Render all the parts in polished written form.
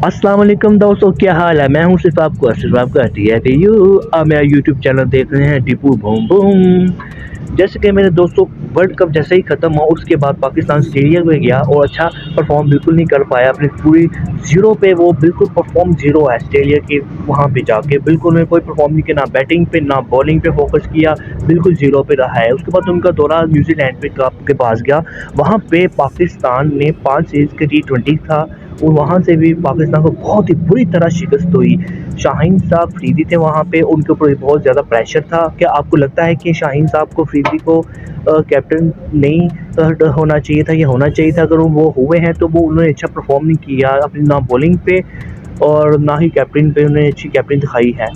अस्सलाम वालेकुम दोस्तों, क्या हाल है। मैं हूं सिर्फ आपको सिर्फ आपका टीएफयू। आप मेरा यूट्यूब चैनल देख रहे हैं टीपू बूम बूम। जैसे कि मेरे दोस्तों, वर्ल्ड कप जैसे ही ख़त्म हुआ उसके बाद पाकिस्तान स्टेडियम में गया और अच्छा परफॉर्म बिल्कुल नहीं कर पाया। अपनी पूरी जीरो पे वो बिल्कुल परफॉर्म जीरो है ऑस्ट्रेलिया के। वहाँ पे जाके बिल्कुल उन्होंने कोई परफॉर्म नहीं किया, ना बैटिंग पे ना बॉलिंग पे फोकस किया, बिल्कुल जीरो पे रहा है। उसके बाद उनका दौरा न्यूजीलैंड पे के पास गया। वहाँ पे पाकिस्तान ने 5 सीरीज के T20 था और वहाँ से भी पाकिस्तान को बहुत ही बुरी तरह शिकस्त हुई। शाहीन साहब फरीदी थे वहाँ पे, उनके ऊपर बहुत ज़्यादा प्रेशर था। क्या आपको लगता है कि शाहीन साहब को फरीदी को कैप्टन नहीं होना चाहिए था, या होना चाहिए था? अगर वो हुए हैं तो वो उन्होंने अच्छा परफॉर्म नहीं किया अपनी ना बॉलिंग पे और ना ही कैप्टन पे उन्होंने अच्छी कैप्टन दिखाई है।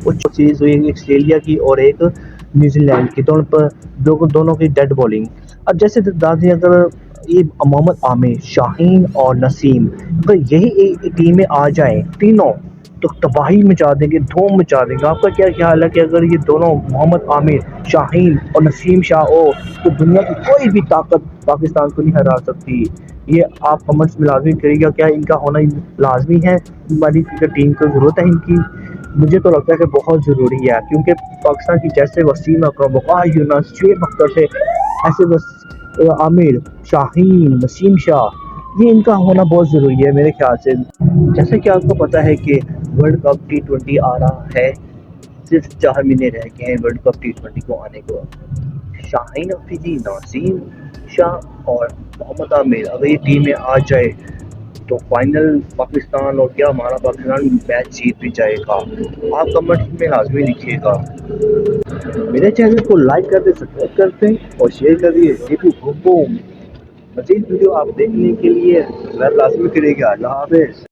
वो चीज़ हुई एक ऑस्ट्रेलिया की और एक न्यूजीलैंड की, दोनों पर दोनों की डेड बॉलिंग। अब जैसे दादी, अगर ये मोहम्मद आमिर, शाहीन और नसीम अगर यही एक टीम में आ जाए तीनों, तो तबाही मचा देंगे, धूम मचा देंगे। आपका क्या ख्याल है कि अगर ये दोनों मोहम्मद आमिर, शाहीन और नसीम शाह हो, तो दुनिया की कोई भी ताकत पाकिस्तान को नहीं हरा सकती? ये आप कमेंट्स में लाजमी करिएगा। क्या इनका होना लाजमी है? हमारी क्रिकेट टीम को ज़रूरत है इनकी? मुझे तो लगता है कि बहुत ज़रूरी है, क्योंकि पाकिस्तान की जैसे वसीम अकरम, वक़ार यूनुस, शुएब अख्तर थे, ऐसे आमिर, शाहीन, नसीम शाह, ये इनका होना बहुत ज़रूरी है मेरे ख्याल से। जैसे कि आपको पता है कि वर्ल्ड कप T20 आ रहा है, सिर्फ 4 महीने रह गए हैं वर्ल्ड कप T20 को आने को। शाहीन अफरीदी, नसीम शाह और मोहम्मद आमिर अगर ये टीम में आ जाए तो फाइनल पाकिस्तान, और क्या हमारा पाकिस्तान मैच जीत भी जाएगा। आप कमेंट्स में लाजमी लिखिएगा। मेरे चैनल को लाइक कर दे, सब्सक्राइब कर दें और शेयर कर दिए। Tipu boom boom. मज़ीद वीडियो आप देखने के लिए लाजमी करिएगा। अल्लाह हाफ़िज़।